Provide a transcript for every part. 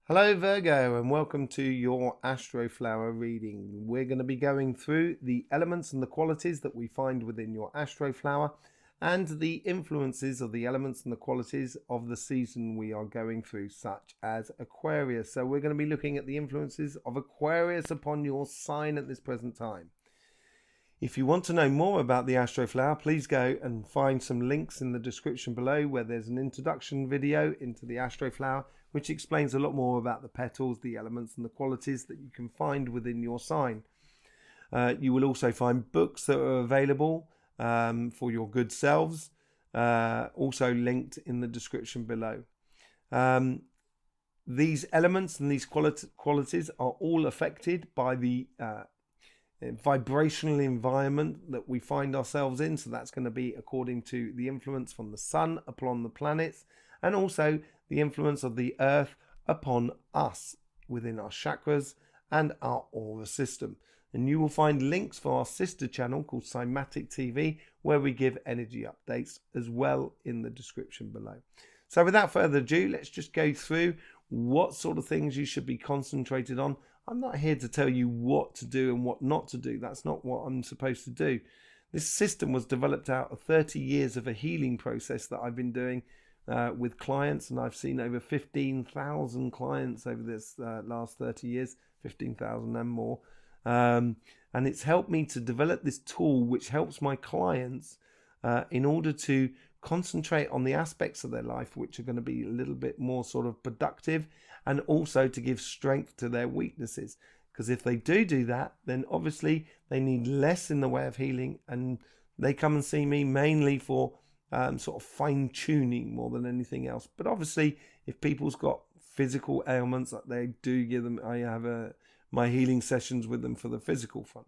Hello Virgo, and welcome to your Astroflower reading. We're going to be going through the elements and the qualities that we find within your Astroflower and the influences of the elements and the qualities of the season we are going through, such as Aquarius. So we're going to be looking at the influences of Aquarius upon your sign at this present time. If you want to know more about the Astroflower, please go and find some links in the description below where there's an introduction video into the Astroflower, which explains a lot more about the petals, the elements and the qualities that you can find within your sign. You will also find books that are available for your good selves, also linked in the description below. These elements and these qualities are all affected by the vibrational environment that we find ourselves in. So that's going to be according to the influence from the sun upon the planets, and also the influence of the earth upon us within our chakras and our aura system. And you will find links for our sister channel called Cymatic TV, where we give energy updates as well, in the description below. So without further ado, let's just go through what sort of things you should be concentrated on. I'm not here to tell you what to do and what not to do. That's not what I'm supposed to do. This system was developed out of 30 years of a healing process that I've been doing with clients, and I've seen over 15,000 clients over this last 30 years, 15,000 and more. And it's helped me to develop this tool which helps my clients in order to concentrate on the aspects of their life which are going to be a little bit more sort of productive, and also to give strength to their weaknesses. Because if they do that, then obviously they need less in the way of healing, and they come and see me mainly for sort of fine tuning more than anything else. But obviously if people's got physical ailments, they do give them, I have my healing sessions with them for the physical front.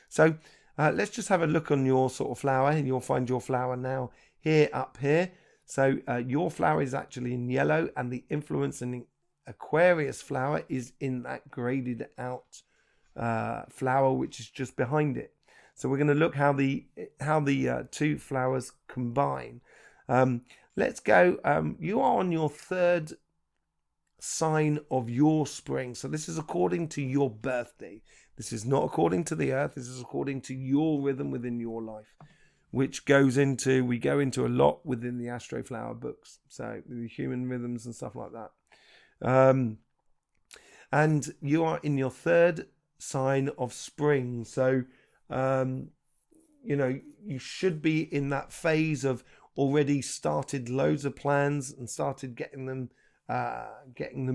So let's just have a look on your sort of flower, and you'll find your flower now here up here. So your flower is actually in yellow, and the influence in Aquarius flower is in that graded out flower which is just behind it. So we're going to look how the two flowers combine. Let's go. You are on your third sign of your spring. So this is according to your birthday. This is not according to the earth. This is according to your rhythm within your life, which goes into, we go into a lot within the Astroflower books. So the human rhythms and stuff like that. And you are in your third sign of spring. So you know, you should be in that phase of already started loads of plans and started getting them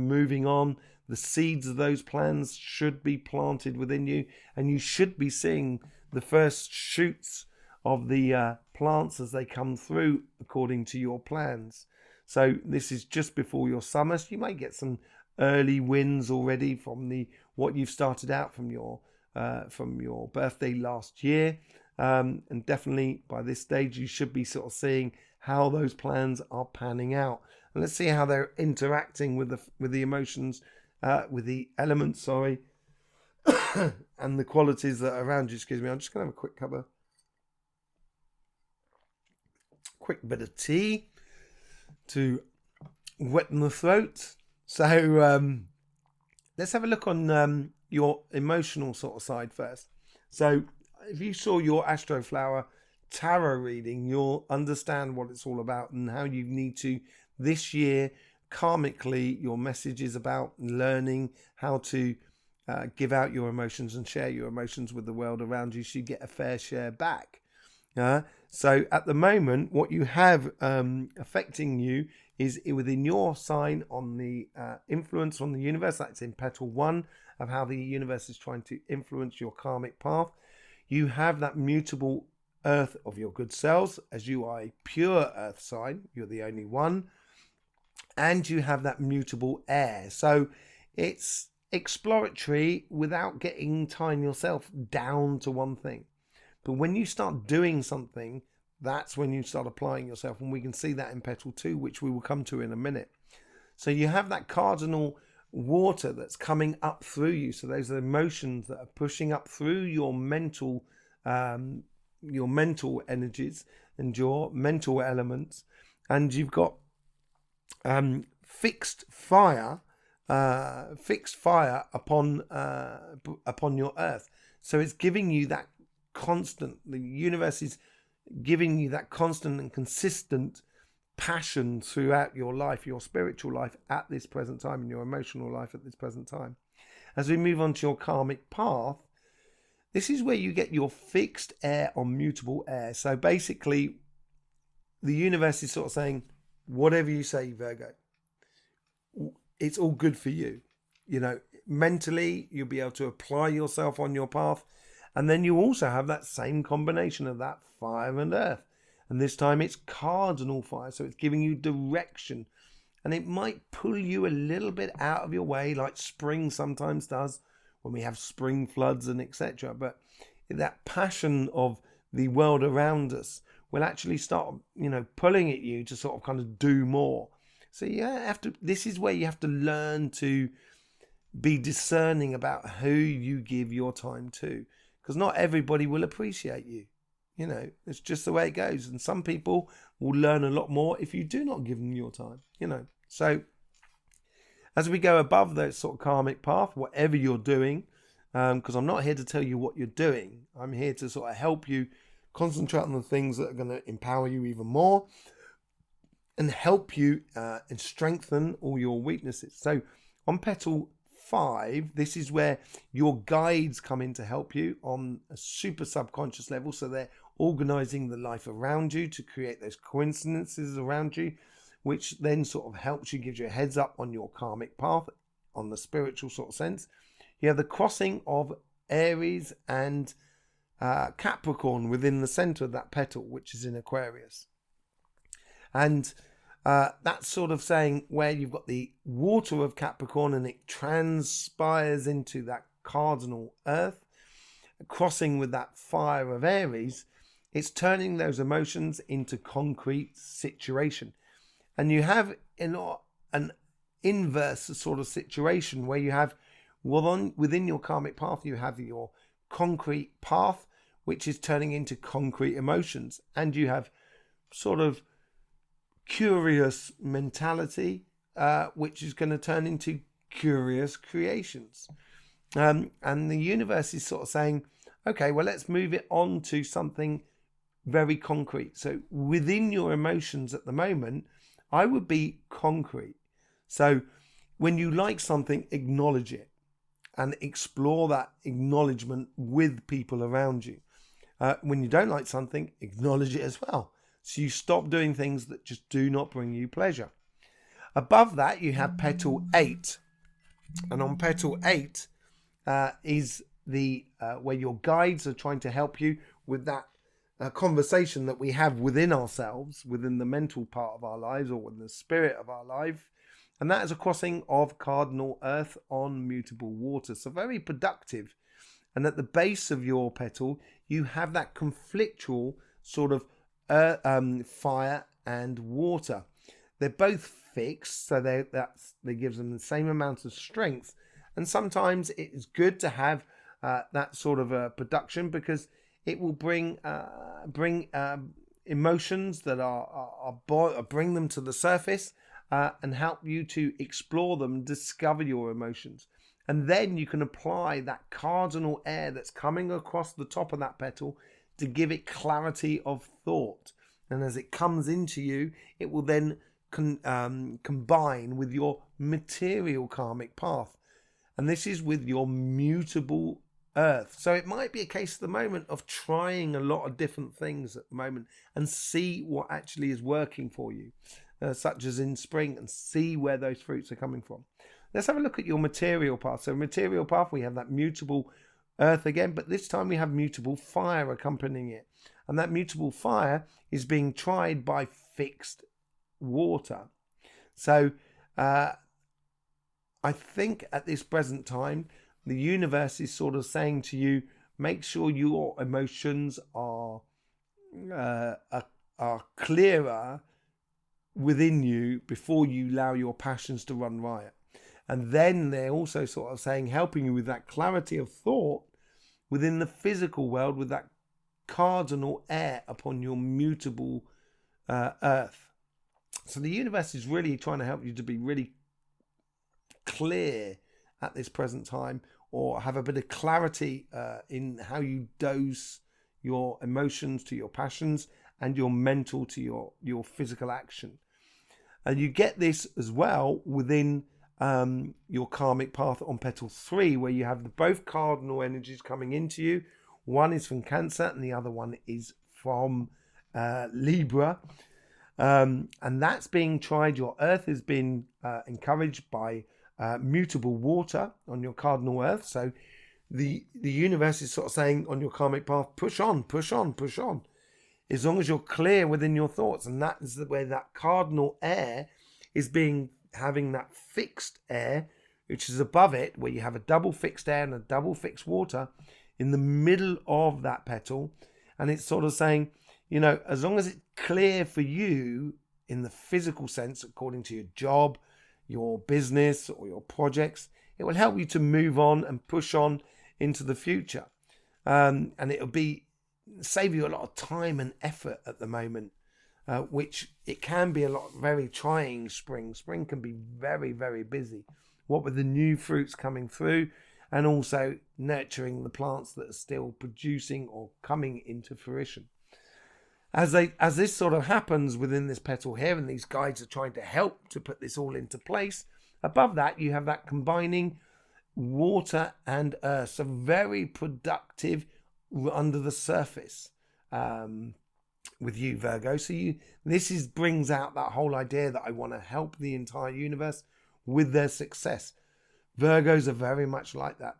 moving on. The seeds of those plans should be planted within you, and you should be seeing the first shoots of the plants as they come through according to your plans. So this is just before your summer. So you might get some early wins already from what you've started out from your birthday last year, and definitely by this stage you should be sort of seeing how those plans are panning out. And let's see how they're interacting with the emotions, with the elements, sorry, and the qualities that are around you. Excuse me. I'm just gonna have a quick bit of tea to weten the throat. So let's have a look on your emotional sort of side first. So if you saw your Astroflower tarot reading, you'll understand what it's all about and how you need to, this year, karmically, your message is about learning how to give out your emotions and share your emotions with the world around you, so you get a fair share back. So at the moment, what you have affecting you is within your sign on the influence on the universe. That's in petal 1 of how the universe is trying to influence your karmic path. You have that mutable earth of your good selves, as you are a pure earth sign. You're the only one. And you have that mutable air. So it's exploratory without tying yourself down to one thing. But when you start doing something, that's when you start applying yourself. And we can see that in petal 2, which we will come to in a minute. So you have that cardinal water that's coming up through you. So those are emotions that are pushing up through your mental energies and your mental elements. And you've got fixed fire fixed fire upon your earth. So it's giving you that constant, the universe is giving you that constant and consistent passion throughout your life, your spiritual life at this present time, and your emotional life at this present time. As we move on to your karmic path, this is where you get your fixed air on mutable air. So basically, the universe is sort of saying, whatever you say, Virgo, it's all good for you. You know, mentally, you'll be able to apply yourself on your path. And then you also have that same combination of that fire and earth. And this time it's cardinal fire. So it's giving you direction. And it might pull you a little bit out of your way, like spring sometimes does when we have spring floods and etc. But that passion of the world around us will actually start, pulling at you to sort of kind of do more. So this is where you have to learn to be discerning about who you give your time to, because not everybody will appreciate you. It's just the way it goes. And some people will learn a lot more if you do not give them your time, So as we go above that sort of karmic path, whatever you're doing, because I'm not here to tell you what you're doing. I'm here to sort of help you concentrate on the things that are going to empower you even more and help you and strengthen all your weaknesses. So on petal 5, this is where your guides come in to help you on a super subconscious level. So they're organizing the life around you to create those coincidences around you, which then sort of helps you, gives you a heads up on your karmic path on the spiritual sort of sense. You have the crossing of Aries and Capricorn within the center of that petal, which is in Aquarius. And that's sort of saying where you've got the water of Capricorn and it transpires into that cardinal earth, crossing with that fire of Aries. It's turning those emotions into concrete situation. And you have an inverse sort of situation where you have, within your karmic path, you have your concrete path, which is turning into concrete emotions. And you have sort of curious mentality, which is going to turn into curious creations. And the universe is sort of saying, okay, well, let's move it on to something very concrete. So within your emotions at the moment, I would be concrete. So when you like something, acknowledge it and explore that acknowledgement with people around you. When you don't like something, acknowledge it as well. So you stop doing things that just do not bring you pleasure. Above that, you have petal 8. And on petal 8 is the where your guides are trying to help you with that conversation that we have within ourselves, within the mental part of our lives or within the spirit of our life. And that is a crossing of cardinal earth on mutable water. So very productive. And at the base of your petal, you have that conflictual sort of fire and water. They're both fixed, so they gives them the same amount of strength. And sometimes it is good to have that sort of production, because it will bring emotions that are bring them to the surface and help you to explore them, discover your emotions. And then you can apply that cardinal air that's coming across the top of that petal to give it clarity of thought. And as it comes into you, it will then combine with your material karmic path. And this is with your mutable earth. So it might be a case at the moment of trying a lot of different things at the moment and see what actually is working for you, such as in spring, and see where those fruits are coming from. Let's have a look at your material path. So material path, we have that mutable earth again, but this time we have mutable fire accompanying it. And that mutable fire is being tried by fixed water. So I think at this present time, the universe is sort of saying to you, make sure your emotions are clearer within you before you allow your passions to run riot. And then they're also sort of saying, helping you with that clarity of thought within the physical world, with that cardinal air upon your mutable earth. So the universe is really trying to help you to be really clear at this present time, or have a bit of clarity in how you dose your emotions to your passions and your mental to your physical action. And you get this as well within your karmic path on petal 3, where you have both cardinal energies coming into you. One is from Cancer and the other one is from Libra. And that's being tried. Your earth has been encouraged by mutable water on your cardinal earth. So the universe is sort of saying on your karmic path, push on, push on, push on. As long as you're clear within your thoughts. And that is where that cardinal air is having that fixed air, which is above it, where you have a double fixed air and a double fixed water in the middle of that petal. And it's sort of saying, you know, as long as it's clear for you in the physical sense, according to your job, your business or your projects, it will help you to move on and push on into the future. And it'll save you a lot of time and effort at the moment, which it can be very trying spring. Spring can be very, very busy. What with the new fruits coming through and also nurturing the plants that are still producing or coming into fruition. As this sort of happens within this petal here, and these guides are trying to help to put this all into place, above that you have that combining water and earth. So very productive under the surface with you, Virgo. So this brings out that whole idea that I want to help the entire universe with their success. Virgos are very much like that.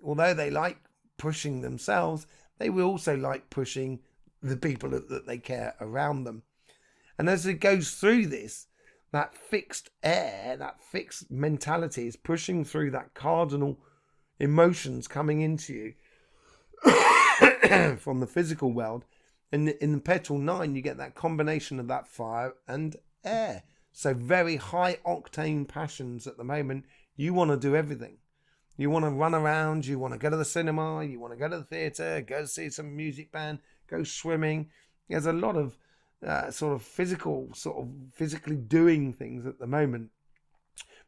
Although they like pushing themselves, they will also like pushing the people that they care around them. And as it goes through this, that fixed air, that fixed mentality is pushing through that cardinal emotions coming into you from the physical world. And in the petal 9, you get that combination of that fire and air. So very high octane passions at the moment. You want to do everything. You want to run around, you want to go to the cinema, you want to go to the theatre, go see some music band, go swimming. There's a lot of physically doing things at the moment.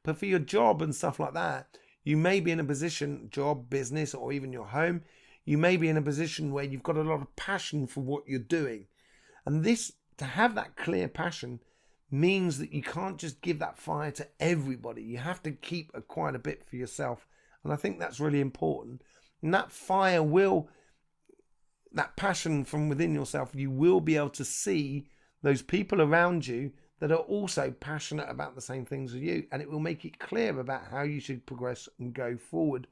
But for your job and stuff like that, you may be in a position, job, business, or even your home, you may be in a position where you've got a lot of passion for what you're doing. And to have that clear passion means that you can't just give that fire to everybody. You have to keep quite a bit for yourself. And I think that's really important. And that fire that passion from within yourself, you will be able to see those people around you that are also passionate about the same things as you. And it will make it clear about how you should progress and go forward.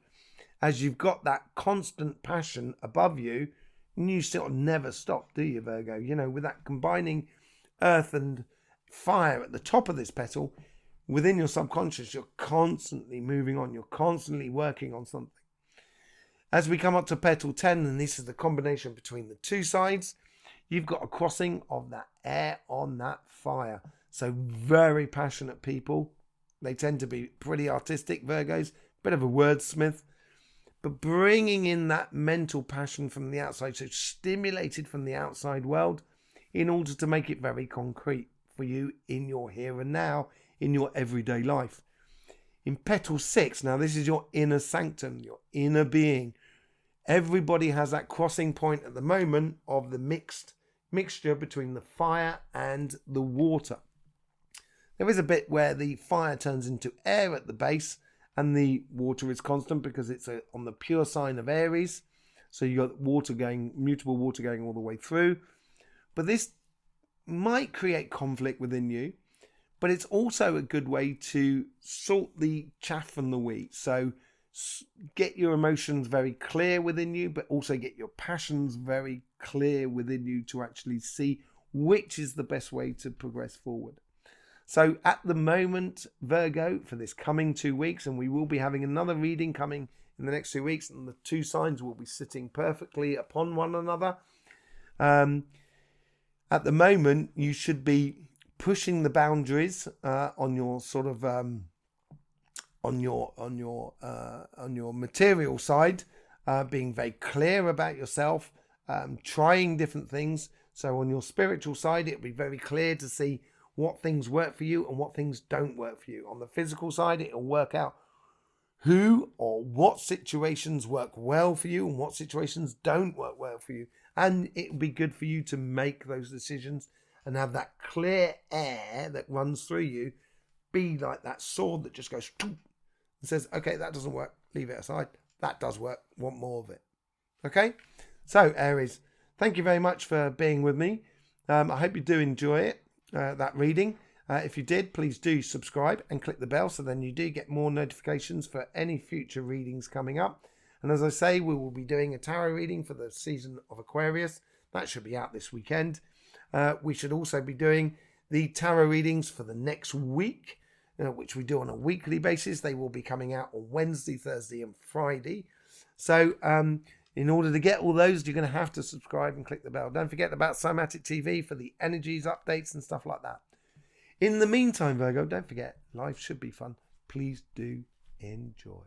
As you've got that constant passion above you, and you sort of never stop, do you, Virgo? You know, with that combining earth and fire at the top of this petal, within your subconscious, you're constantly moving on. You're constantly working on something. As we come up to petal 10, and this is the combination between the two sides, you've got a crossing of that air on that fire. So very passionate people. They tend to be pretty artistic, Virgos, bit of a wordsmith, but bringing in that mental passion from the outside, so stimulated from the outside world in order to make it very concrete for you in your here and now, in your everyday life. In petal 6, now this is your inner sanctum, your inner being. Everybody has that crossing point at the moment of the mixture between the fire and the water. There is a bit where the fire turns into air at the base and the water is constant because it's on the pure sign of Aries. So you got mutable water going all the way through. But this might create conflict within you, but it's also a good way to sort the chaff from the wheat. So get your emotions very clear within you, but also get your passions very clear within you to actually see which is the best way to progress forward. So at the moment, Virgo, for this coming 2 weeks, and we will be having another reading coming in the next 2 weeks, and the two signs will be sitting perfectly upon one another. At the moment, you should be pushing the boundaries on your sort of on your material side, being very clear about yourself, trying different things. So on your spiritual side, it'll be very clear to see what things work for you and what things don't work for you. On the physical side, it'll work out who or what situations work well for you and what situations don't work well for you. And it'll be good for you to make those decisions and have that clear air that runs through you be like that sword that just goes and says, okay, that doesn't work, leave it aside. That does work, want more of it. Okay? So, Aries, thank you very much for being with me. I hope you do enjoy it, that reading. If you did, please do subscribe and click the bell so then you do get more notifications for any future readings coming up. And as I say, we will be doing a tarot reading for the season of Aquarius. That should be out this weekend. We should also be doing the tarot readings for the next week, which we do on a weekly basis. They will be coming out on Wednesday, Thursday and Friday. So in order to get all those, you're going to have to subscribe and click the bell. Don't forget about Somatic TV for the energies, updates and stuff like that. In the meantime, Virgo, don't forget, life should be fun. Please do enjoy.